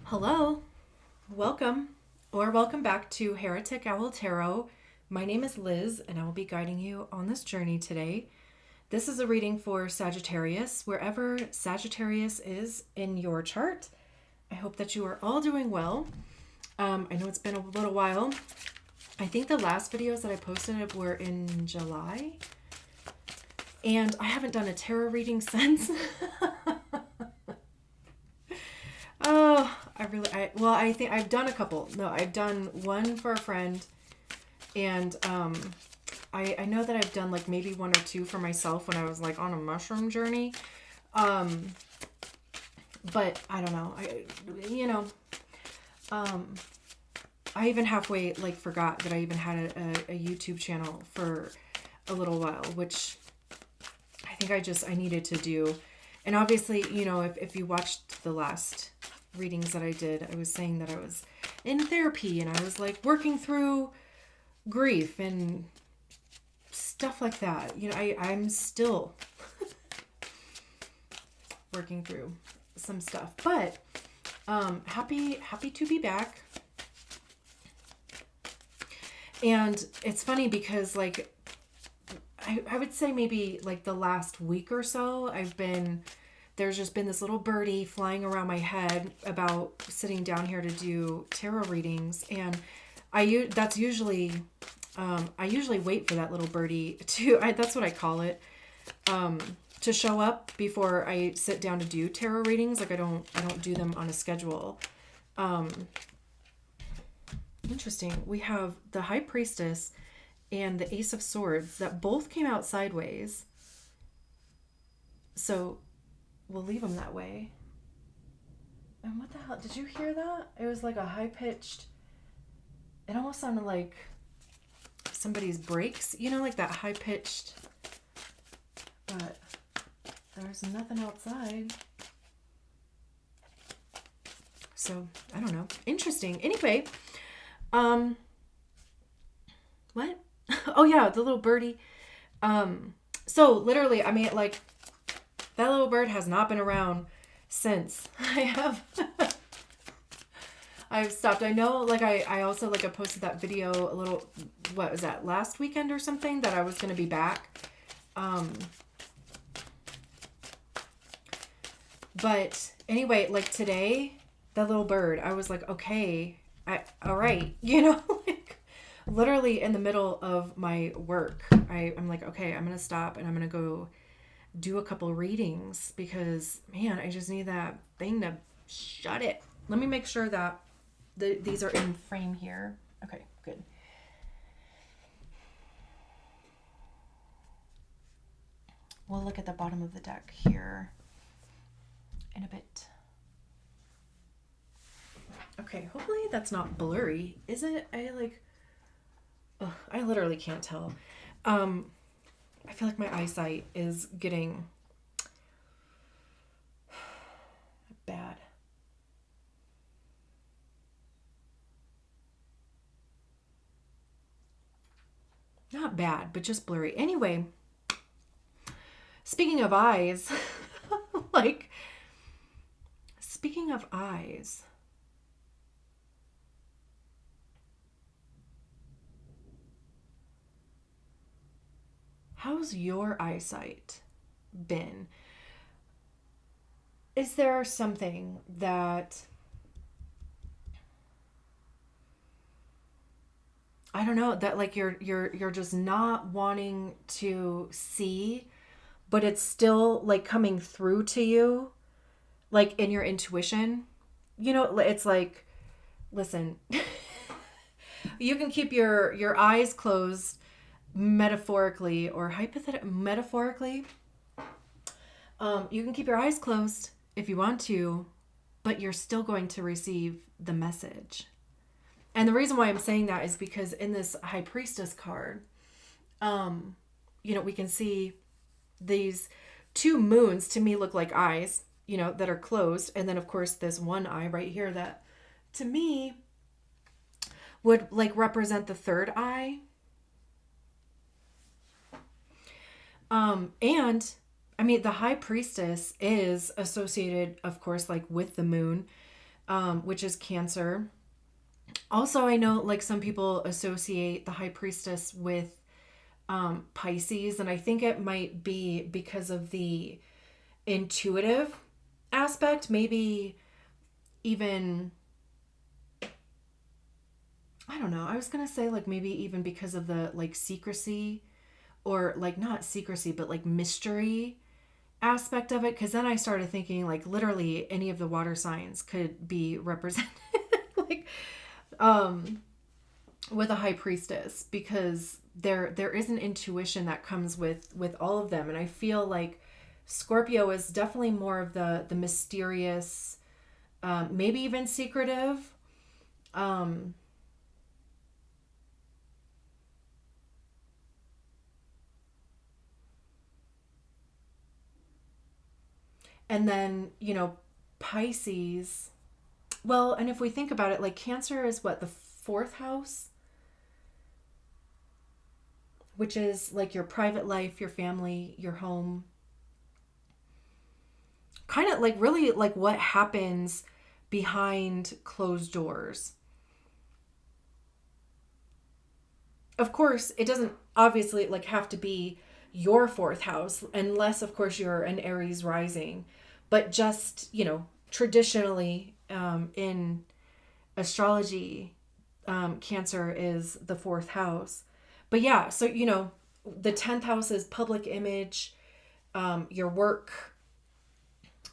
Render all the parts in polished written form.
Hello, welcome, or welcome back to Heretic Owl Tarot. My name is Liz, and I will be guiding you on this journey today. This is a reading for Sagittarius, wherever Sagittarius is in your chart. I hope that you are all doing well. I know it's been a little while. I think the last videos that I posted were in July, and I haven't done a tarot reading since. Oh, I think I've done a couple. No, I've done one for a friend, and I know that I've done like maybe one or two for myself when I was like on a mushroom journey. But I don't know. I even halfway like forgot that I even had a YouTube channel for a little while, which I think I needed to do. And obviously, if you watched the last readings that I did, I was saying that I was in therapy and I was like working through grief and stuff like that. I'm still working through some stuff, but happy to be back. And it's funny because like I would say maybe like the last week or so there's just been this little birdie flying around my head about sitting down here to do tarot readings. And I usually wait for that little birdie that's what I call it, to show up before I sit down to do tarot readings. Like I don't do them on a schedule. Interesting. We have the High Priestess and the Ace of Swords that both came out sideways. So we'll leave them that way. And what the hell? Did you hear that? It was like a high-pitched... It almost sounded like somebody's brakes. Like that high-pitched... But there's nothing outside. So, I don't know. Interesting. Anyway, what? Oh, yeah, the little birdie. So, literally, I mean, like... That little bird has not been around since I've stopped. I know, like, I also, like, I posted that video a little, what was that, last weekend or something, that I was going to be back. But anyway, like, today, that little bird, I was like, okay, all right, like, literally in the middle of my work, I'm like, okay, I'm going to stop and I'm going to go do a couple readings because, man, I just need that thing to shut it. Let me make sure that these are in frame here. Okay, good. We'll look at the bottom of the deck here in a bit. Okay, hopefully that's not blurry. Is it? I literally can't tell. I feel like my eyesight is getting bad. Not bad, but just blurry. Anyway, speaking of eyes, speaking of eyes, how's your eyesight been? Is there something that, I don't know, that like you're just not wanting to see, but it's still like coming through to you, like in your intuition? It's like, listen, you can keep your eyes closed metaphorically or metaphorically. You can keep your eyes closed if you want to, but you're still going to receive the message. And the reason why I'm saying that is because in this High Priestess card, we can see these two moons, to me, look like eyes, that are closed. And then, of course, this one eye right here that, to me, would like represent the third eye. And I mean, the High Priestess is associated, of course, like with the moon. which is Cancer. Also, I know like some people associate the High Priestess with Pisces, and I think it might be because of the intuitive aspect, maybe even, I don't know, I was gonna say like maybe even because of the like secrecy, or like not secrecy but like mystery aspect of it, because then I started thinking like literally any of the water signs could be represented like with a High Priestess, because there is an intuition that comes with all of them. And I feel like Scorpio is definitely more of the mysterious, maybe even secretive, um and then, Pisces. Well, and if we think about it, like Cancer is what, the fourth house, which is like your private life, your family, your home. Kind of like really like what happens behind closed doors. Of course, it doesn't obviously like have to be your fourth house, unless of course you're an Aries rising. But just, traditionally, in astrology, Cancer is the fourth house. But yeah, so, the 10th house is public image, your work,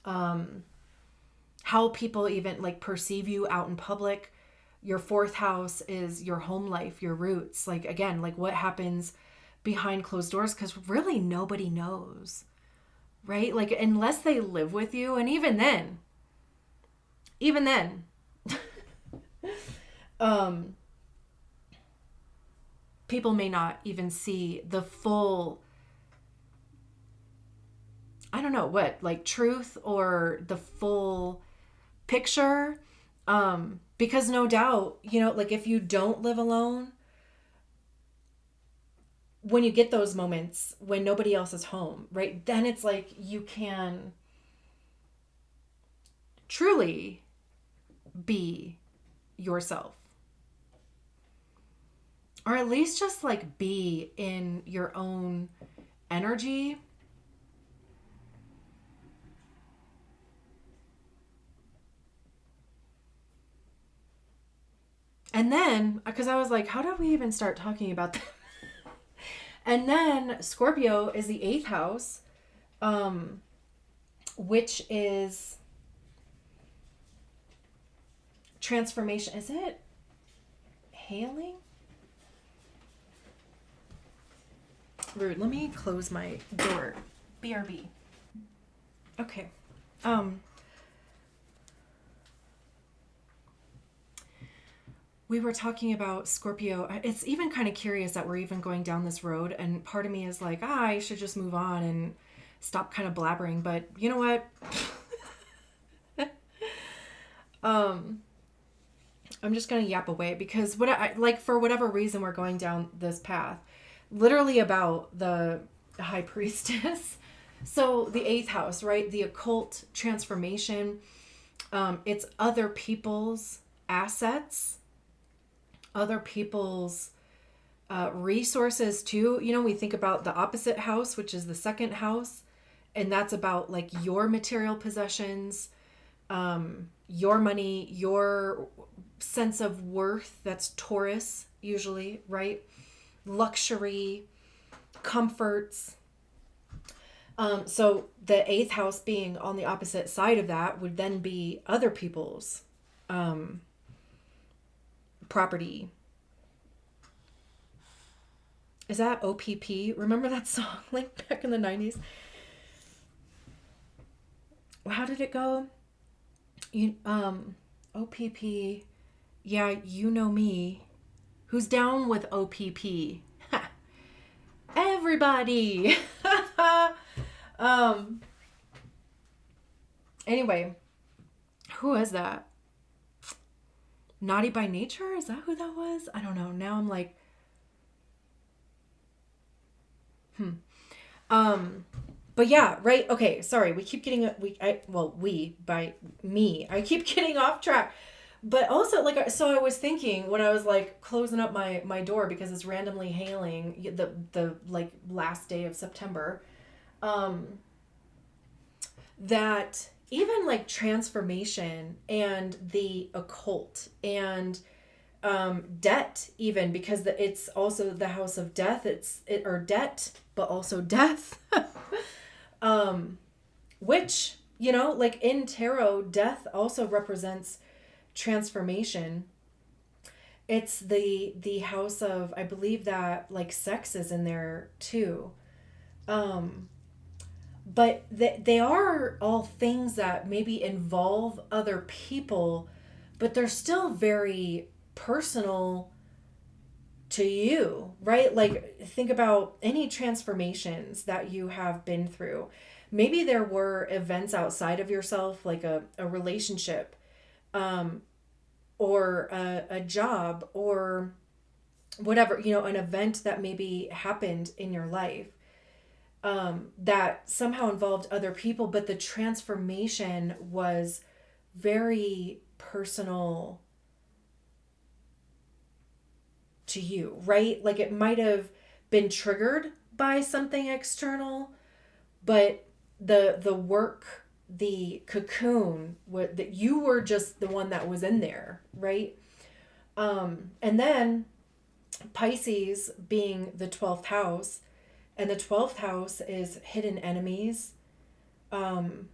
how people even like perceive you out in public. Your fourth house is your home life, your roots. Like, again, like what happens behind closed doors, because really nobody knows, right? Like, unless they live with you. And even then, um, people may not even see the full, I don't know what, like truth or the full picture. Because no doubt, like if you don't live alone, when you get those moments when nobody else is home, right? Then it's like you can truly be yourself. Or at least just like be in your own energy. And then, because I was like, how did we even start talking about that? And then Scorpio is the eighth house, um, which is transformation. Is it hailing? Rude. Let me close my door. BRB. Okay. Um, we were talking about Scorpio. It's even kind of curious that we're even going down this road. And part of me is like, I should just move on and stop kind of blabbering. But you know what? I'm just going to yap away, because what I like, for whatever reason, we're going down this path, literally about the High Priestess. So the eighth house, right? The occult transformation. It's other people's assets, other people's resources too. We think about the opposite house, which is the second house, and that's about like your material possessions, your money, your sense of worth. That's Taurus usually, right? Luxury, comforts. So the eighth house being on the opposite side of that would then be other people's property. Is that OPP? Remember that song like back in the 90s? How did it go? OPP. Yeah, you know me. Who's down with OPP? Everybody. um Anyway, who is that? Naughty by Nature? Is that who that was? I don't know. Now I'm like, um But yeah, right. Okay, sorry. We keep getting we by me. I keep getting off track. But also, like, so I was thinking when I was like closing up my door because it's randomly hailing the like last day of September, um, that even like transformation and the occult and debt, even because it's also the house of death. Or debt, but also death. Which, like in tarot, death also represents transformation. It's the house of, I believe that like sex is in there too. Um, but they are all things that maybe involve other people, but they're still very personal to you, right? Like, think about any transformations that you have been through. Maybe there were events outside of yourself, like a relationship, um, or a job, or whatever, an event that maybe happened in your life, that somehow involved other people, but the transformation was very personal to you, right? Like it might have been triggered by something external, but the work, the cocoon, what that you were just the one that was in there, right? And then Pisces being the 12th house, and the 12th house is hidden enemies, um,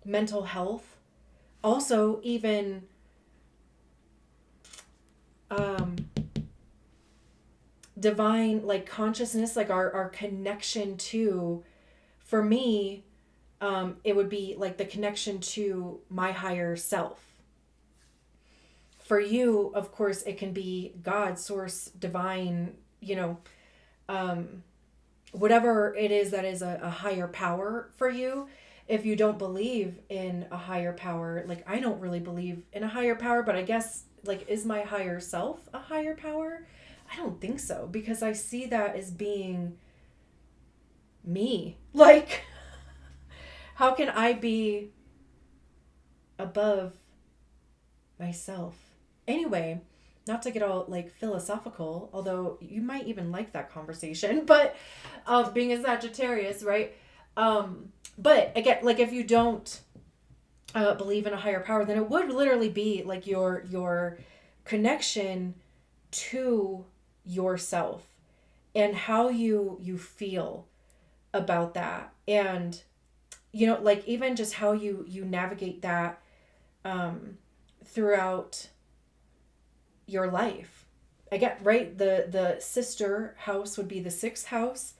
mental health, also even um, divine, like consciousness, like our connection to, for me, it would be like the connection to my higher self. For you, of course, it can be God, source, divine, um, whatever it is that is a higher power for you. If you don't believe in a higher power, like I don't really believe in a higher power, but I guess, like, is my higher self a higher power? I don't think so, because I see that as being me. Like, how can I be above myself? Anyway, not to get all like philosophical, although you might even like that conversation, but being a Sagittarius, right? But again, like if you don't believe in a higher power, then it would literally be like your connection to yourself and how you feel about that, and like even just how you navigate that throughout your life. Again, right, the sister house would be the 6th house,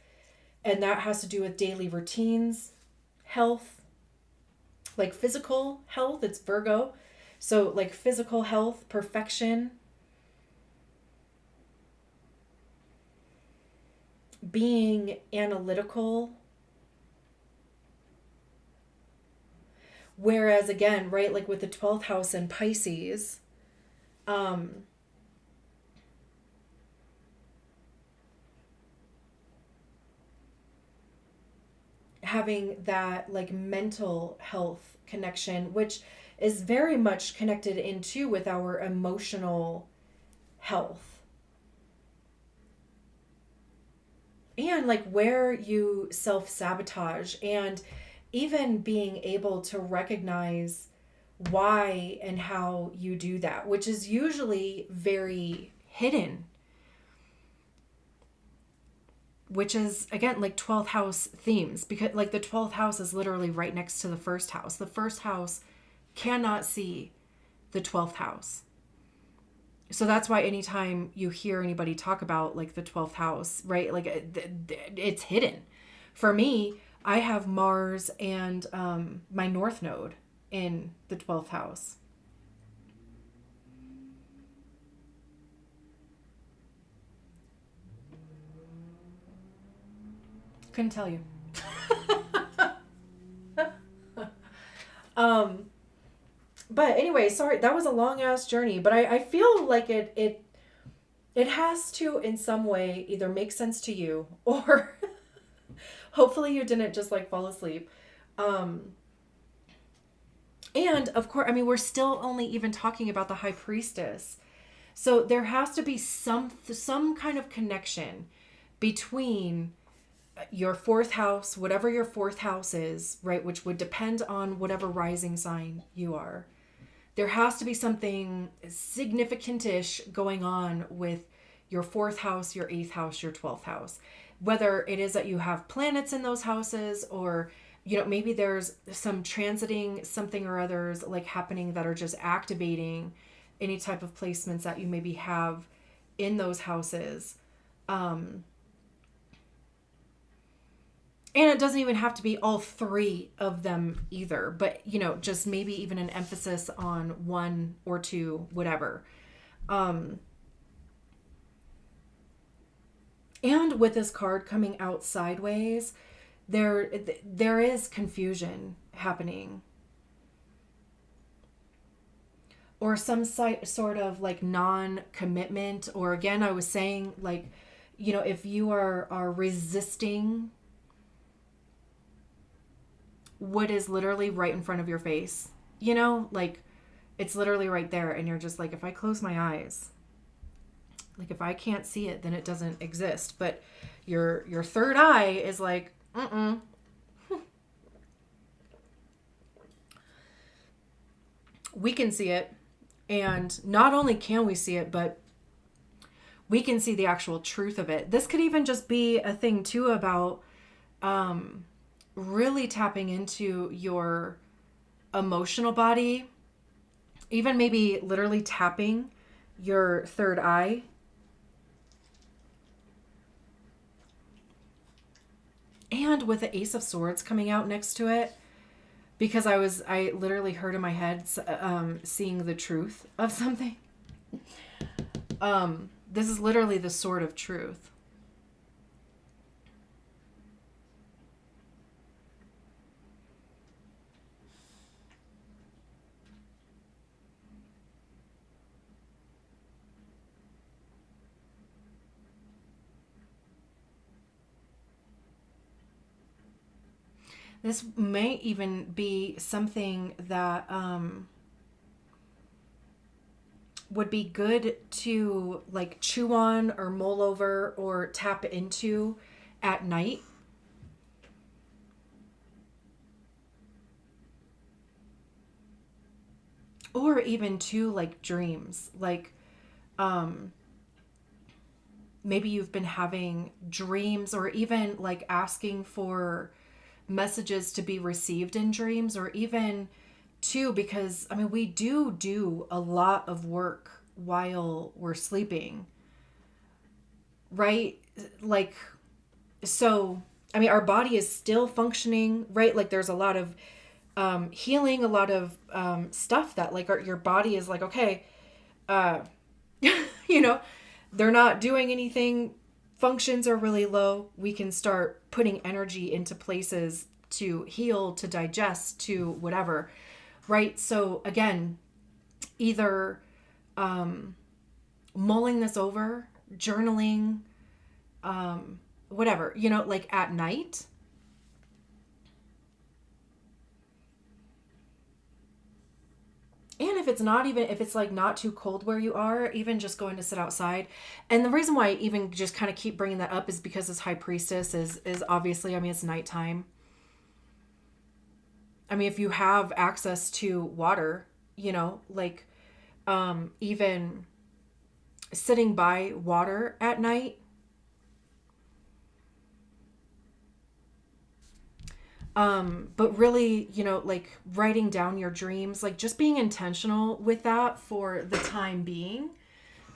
and that has to do with daily routines, health, like physical health. It's Virgo, so like physical health, perfection, being analytical. Whereas again, right, like with the 12th house in Pisces, um, having that like mental health connection, which is very much connected into with our emotional health, and like where you self-sabotage, and even being able to recognize why and how you do that, which is usually very hidden, which is again like 12th house themes, because like the 12th house is literally right next to the first house. The first house cannot see the 12th house. So that's why anytime you hear anybody talk about like the 12th house, right, like it's hidden. For me, I have Mars and my North Node in the 12th house. Couldn't tell you. um, but anyway, sorry, that was a long ass journey, but I feel like it has to in some way either make sense to you or Hopefully you didn't just like fall asleep. And of course, I mean, we're still only even talking about the high priestess. So there has to be some kind of connection between your fourth house, whatever your fourth house is, right, which would depend on whatever rising sign you are. There has to be something significant-ish going on with your fourth house, your eighth house, your 12th house. Whether it is that you have planets in those houses, or maybe there's some transiting something or others like happening that are just activating any type of placements that you maybe have in those houses. And it doesn't even have to be all three of them either, but just maybe even an emphasis on one or two, whatever. And with this card coming out sideways, there is confusion happening. Or some sort of like non-commitment, or again, I was saying like, if you are resisting what is literally right in front of your face, like it's literally right there. And you're just like, if I close my eyes, like if I can't see it, then it doesn't exist. But your third eye is like, we can see it. And not only can we see it, but we can see the actual truth of it. This could even just be a thing too about, really tapping into your emotional body, even maybe literally tapping your third eye. And with the Ace of Swords coming out next to it, because I literally heard in my head, seeing the truth of something. This is literally the sword of truth. This may even be something that would be good to like chew on or mull over or tap into at night. Or even to like dreams. Like maybe you've been having dreams, or even like asking for messages to be received in dreams, or even too, because I mean, we do a lot of work while we're sleeping, right? Like, so, I mean, our body is still functioning, right? Like there's a lot of healing, a lot of stuff that like your body is like, okay, they're not doing anything, functions are really low. We can start putting energy into places to heal, to digest, to whatever, right? So again, either mulling this over, journaling, whatever, like at night. And if it's like not too cold where you are, even just going to sit outside. And the reason why I even just kind of keep bringing that up is because this high priestess is obviously, I mean, it's nighttime. I mean, if you have access to water, like even sitting by water at night. But really, like writing down your dreams, like just being intentional with that for the time being.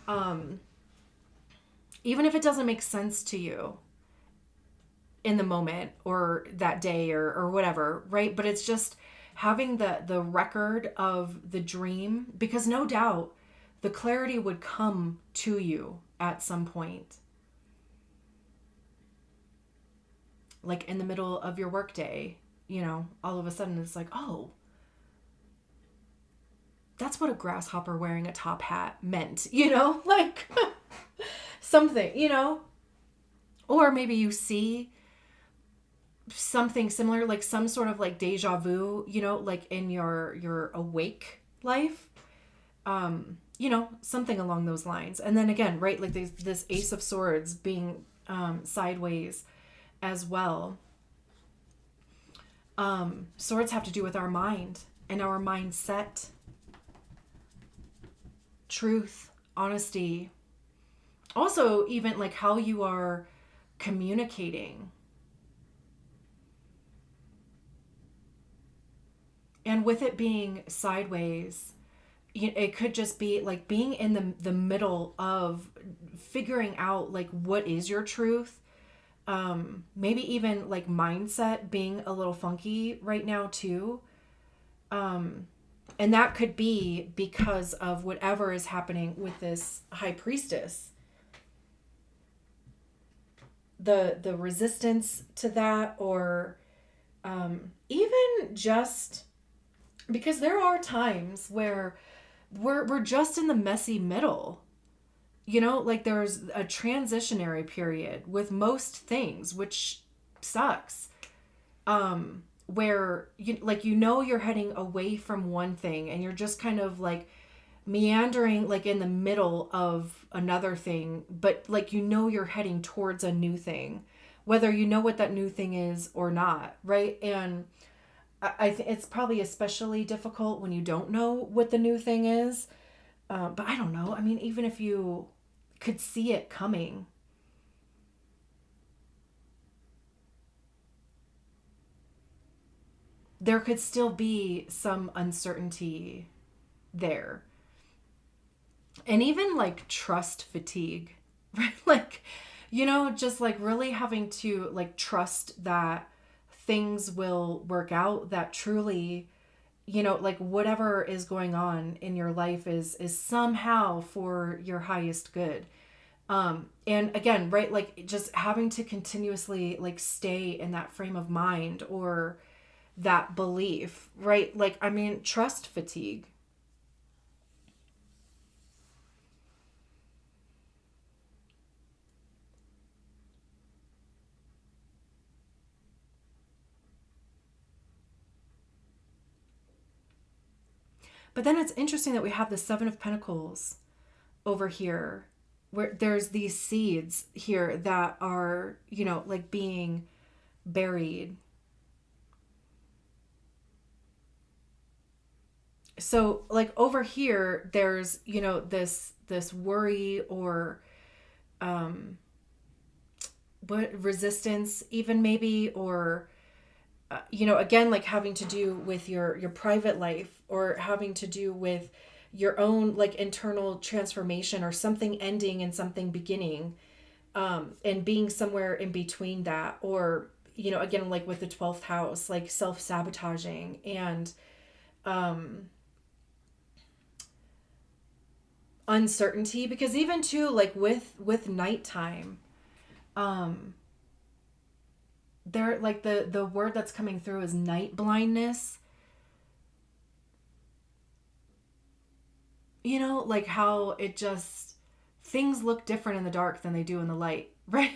Even if it doesn't make sense to you in the moment or that day or whatever, right? But it's just having the record of the dream, because no doubt the clarity would come to you at some point. Like in the middle of your workday, all of a sudden it's like, oh, that's what a grasshopper wearing a top hat meant, like something, or maybe you see something similar, like some sort of like deja vu, like in your awake life. Something along those lines. And then again, right, like this Ace of Swords being sideways as well. Swords have to do with our mind and our mindset, truth, honesty. Also, even like how you are communicating. And with it being sideways, it could just be like being in the middle of figuring out like what is your truth. Maybe even like mindset being a little funky right now too. And that could be because of whatever is happening with this high priestess. The resistance to that, or even just because there are times where we're just in the messy middle. Like there's a transitionary period with most things, which sucks. Where you're heading away from one thing and you're just kind of like meandering like in the middle of another thing, but like you're heading towards a new thing, whether you know what that new thing is or not, right? And I think it's probably especially difficult when you don't know what the new thing is. But I don't know. I mean, even if you could see it coming, there could still be some uncertainty there. And even like trust fatigue, right? Like, just like really having to like trust that things will work out, that truly, like whatever is going on in your life is somehow for your highest good. And again, right, like just having to continuously like stay in that frame of mind or that belief, right? Like, I mean, trust fatigue. But then it's interesting that we have the Seven of Pentacles over here, where there's these seeds here that are, like being buried. So like over here, there's, this worry or what resistance even maybe, or again, like having to do with your private life, or having to do with your own like internal transformation, or something ending and something beginning, and being somewhere in between that, or again, like with the 12th house, like self-sabotaging and uncertainty, because even too like with nighttime, there, like the word that's coming through is night blindness. Like how it just, things look different in the dark than they do in the light, right?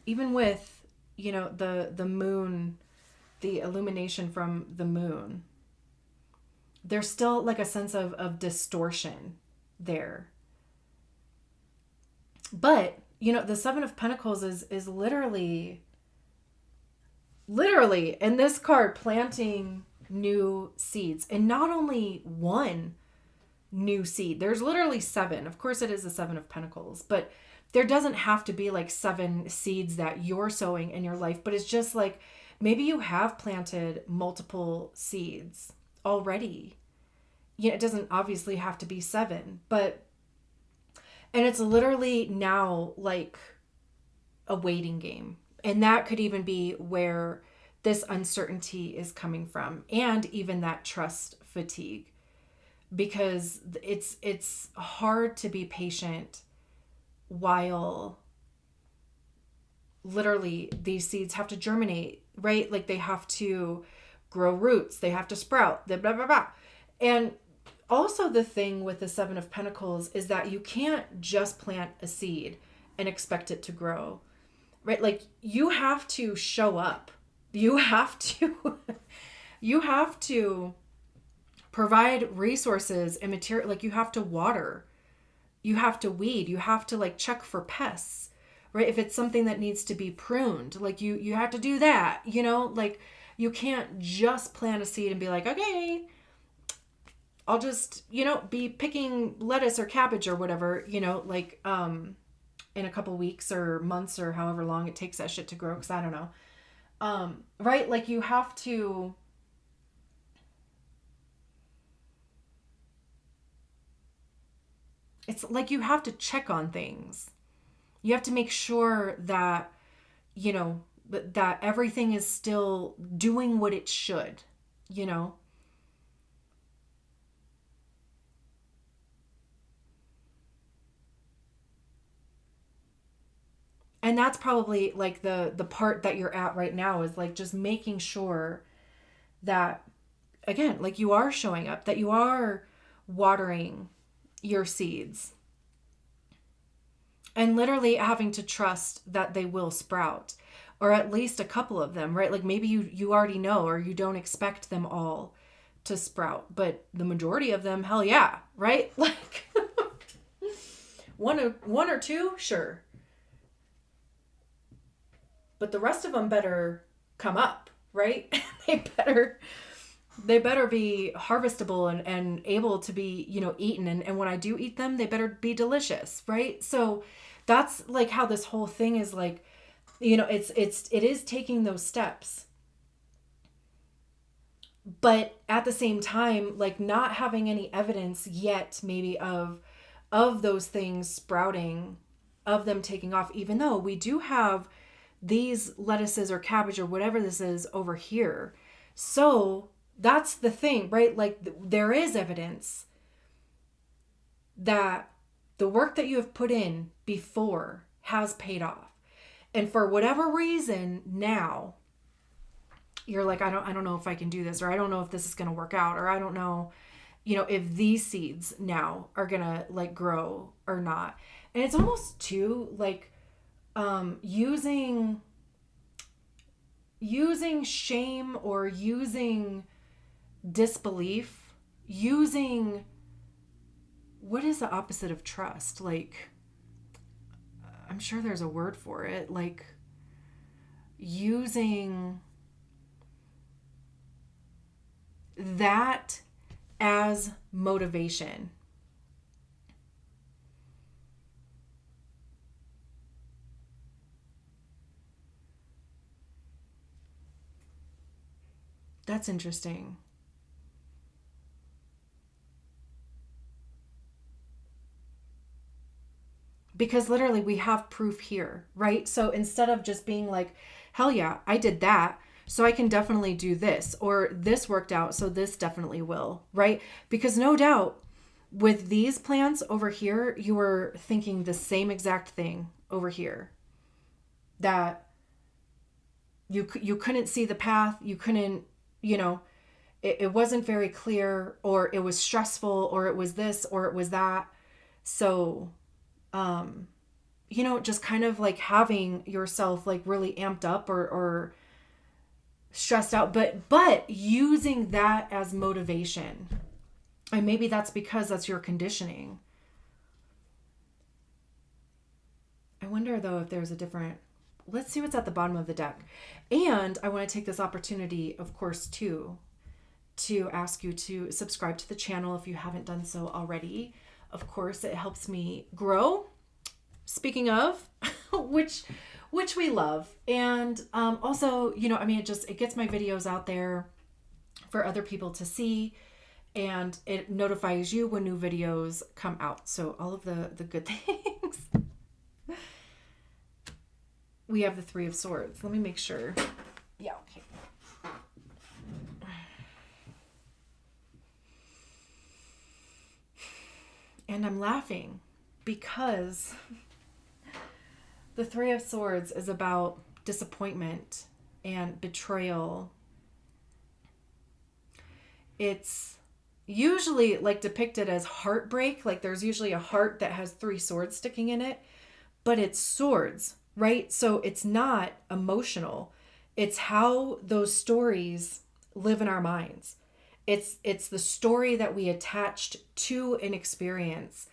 Even with, the moon, the illumination from the moon, there's still like a sense of distortion there. But the Seven of Pentacles is literally in this card planting new seeds, and not only one new seed. There's literally seven. Of course, it is the Seven of Pentacles, but there doesn't have to be like seven seeds that you're sowing in your life. But it's just like maybe you have planted multiple seeds already. It doesn't obviously have to be seven, but, and it's literally now like a waiting game. And that could even be where this uncertainty is coming from, and even that trust fatigue, because it's hard to be patient while literally these seeds have to germinate, right? Like they have to grow roots, they have to sprout, blah blah blah. And also the thing with the Seven of Pentacles is that you can't just plant a seed and expect it to grow, right? Like you have to show up. You have to, you have to provide resources and material. Like you have to water, you have to weed, you have to like check for pests, right? If it's something that needs to be pruned, like you have to do that, like you can't just plant a seed and be like, okay, I'll just, be picking lettuce or cabbage or whatever, like, in a couple weeks or months or however long it takes that shit to grow. Cause I don't know. Right. Like you have to, it's like you have to check on things. You have to make sure that, that everything is still doing what it should, And that's probably like the part that you're at right now is like just making sure that, again, like you are showing up, that you are watering your seeds and literally having to trust that they will sprout, or at least a couple of them, right? Like maybe you already know, or you don't expect them all to sprout, but the majority of them, hell yeah, right? Like one or two, sure. But the rest of them better come up, right? they better be harvestable and able to be, eaten. And when I do eat them, they better be delicious, right? So that's like how this whole thing is like, it is taking those steps. But at the same time, like not having any evidence yet maybe of those things sprouting, of them taking off, even though we do have these lettuces or cabbage or whatever this is over here. So that's the thing, right? Like there is evidence that the work that you have put in before has paid off. And for whatever reason now, you're like, I don't know if I can do this, or I don't know if this is going to work out, or I don't know, if these seeds now are going to like grow or not. And it's almost too like, using shame or using disbelief, using, what is the opposite of trust? Like, I'm sure there's a word for it. Like using that as motivation. That's interesting. Because literally we have proof here, right? So instead of just being like, hell yeah, I did that, so I can definitely do this, or this worked out, so this definitely will, right? Because no doubt with these plants over here, you were thinking the same exact thing over here, that you couldn't see the path, you couldn't, it wasn't very clear, or it was stressful, or it was this, or it was that. So just kind of like having yourself like really amped up or stressed out, but using that as motivation. And maybe that's because that's your conditioning. I wonder though if there's a different, let's see what's at the bottom of the deck. And I want to take this opportunity, of course, to ask you to subscribe to the channel if you haven't done so already. Of course, it helps me grow. Speaking of, which we love. And also, it gets my videos out there for other people to see, and it notifies you when new videos come out. So all of the good things. We have the Three of Swords. Let me make sure. Yeah, okay. And I'm laughing because the Three of Swords is about disappointment and betrayal. It's usually like depicted as heartbreak. Like there's usually a heart that has three swords sticking in it, but it's swords, right? So it's not emotional. It's how those stories live in our minds. It's the story that we attached to an experience,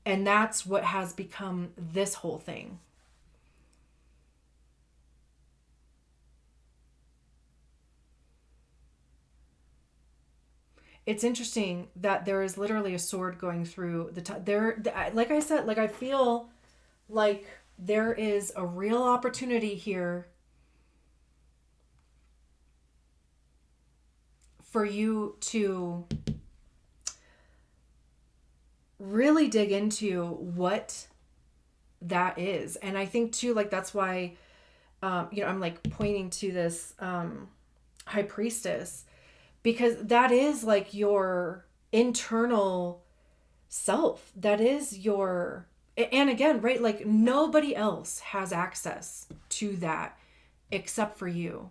and that's what has become this whole thing. It's interesting that there is literally a sword going through the top. Like I said, like I feel like there is a real opportunity here for you to really dig into what that is. And I think too, like that's why, I'm like pointing to this high priestess, because that is like your internal self. That is your, and again, right? Like nobody else has access to that except for you.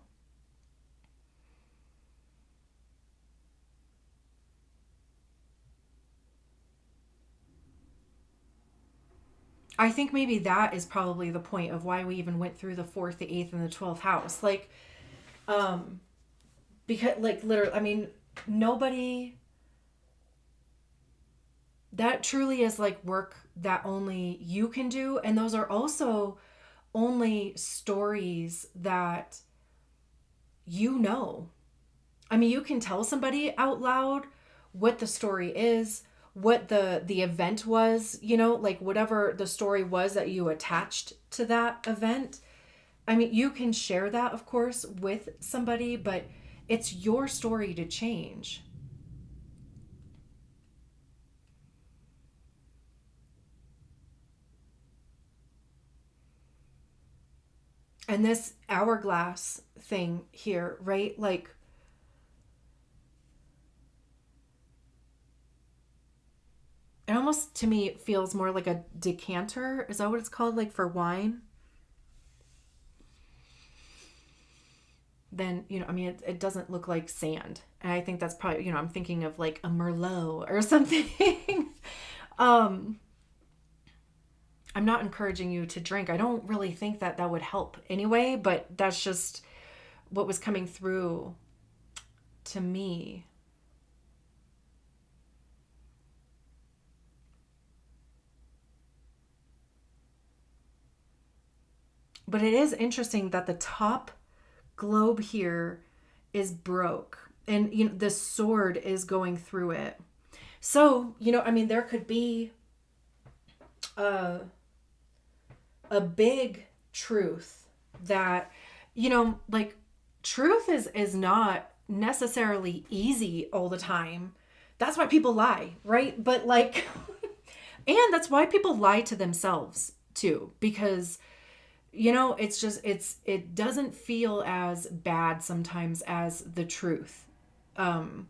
I think maybe that is probably the point of why we even went through the fourth, the eighth, and the 12th house. Like, um, because like literally, I mean, nobody, that truly is like work that only you can do. And those are also only stories that you know. I mean, you can tell somebody out loud what the story is, what the event was, like whatever the story was that you attached to that event. I mean, you can share that, of course, with somebody, but it's your story to change. And this hourglass thing here, right? Like, it almost to me feels more like a decanter. Is that what it's called? Like for wine? Then, I mean, it doesn't look like sand. And I think that's probably, I'm thinking of like a Merlot or something. um, I'm not encouraging you to drink. I don't really think that that would help anyway, but that's just what was coming through to me. But it is interesting that the top globe here is broke, and the sword is going through it. So, I mean, there could be a, a big truth that, like truth is not necessarily easy all the time. That's why people lie, right? But like, and that's why people lie to themselves too, because it doesn't feel as bad sometimes as the truth. um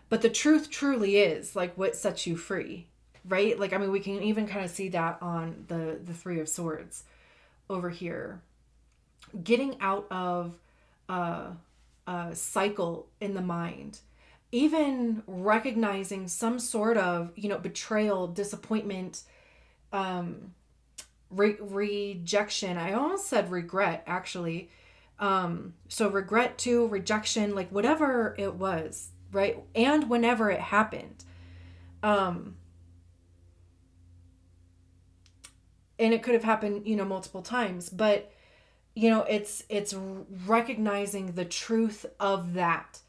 but the truth truly is like what sets you free, right? Like, I mean, we can even kind of see that on the three of swords over here, getting out of a, a cycle in the mind, even recognizing some sort of betrayal, disappointment, um rejection. I almost said regret, actually. So regret too, rejection, like whatever it was, right? And whenever it happened. Um, and it could have happened, multiple times, but it's recognizing the truth of that,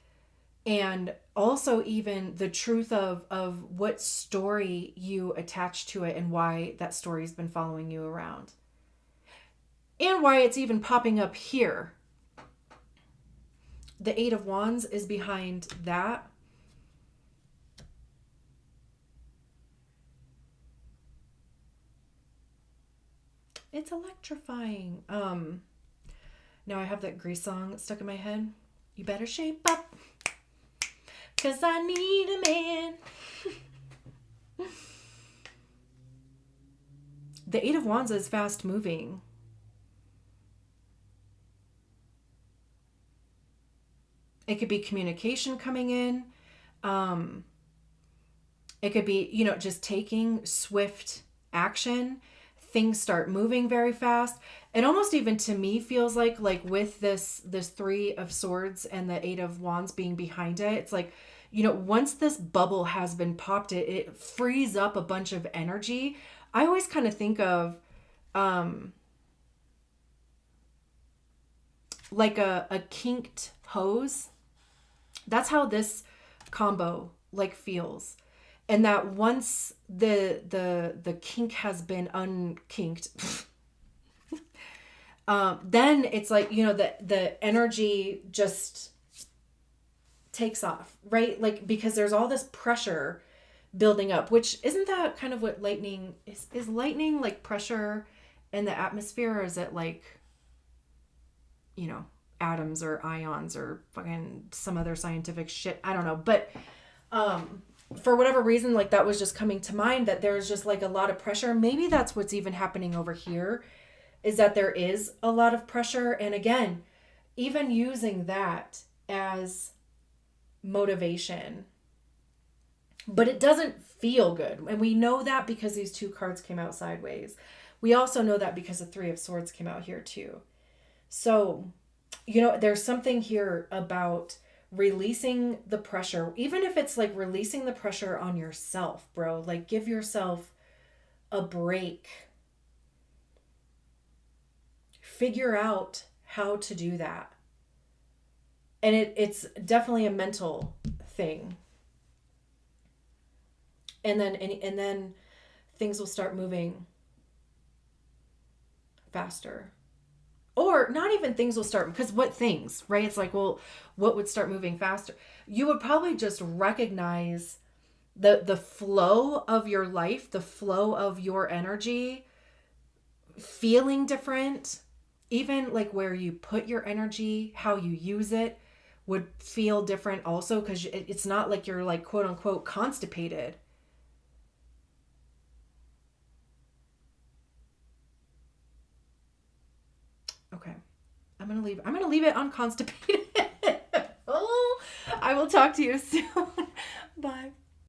and also even the truth of what story you attach to it and why that story's been following you around, and why it's even popping up here. The Eight of Wands is behind that. It's electrifying. Now I have that Grease song stuck in my head. You better shape up, 'cause I need a man. The Eight of Wands is fast moving. It could be communication coming in. Um, It could be, you know, just taking swift action. Things start moving very fast. It almost even to me feels like with this 3 of swords and the 8 of wands being behind it, it's like, you know, once this bubble has been popped, it frees up a bunch of energy. I always kind of think of like a kinked hose. That's how this combo like feels. And that once the kink has been unkinked, then it's like, you know, the energy just takes off, right? Like, because there's all this pressure building up, which isn't that kind of what lightning is lightning like pressure in the atmosphere, or is it like, you know, atoms or ions or fucking some other scientific shit? I don't know. But for whatever reason, like that was just coming to mind, that there's just like a lot of pressure. Maybe that's what's even happening over here, is that there is a lot of pressure. And again, even using that as motivation, but it doesn't feel good. And we know that because these 2 cards came out sideways. We also know that because the 3 of swords came out here too. So, you know, there's something here about releasing the pressure, even if it's like releasing the pressure on yourself, bro. Like, give yourself a break. Figure out how to do that. And it's definitely a mental thing. And then things will start moving faster. Or not even things will start, because what things, right? It's like, well, what would start moving faster? You would probably just recognize the flow of your life, the flow of your energy, feeling different. Even like where you put your energy, how you use it would feel different also, because it's not like you're like quote unquote constipated. Okay. I'm going to leave it unconstipated. Oh, I will talk to you soon. Bye.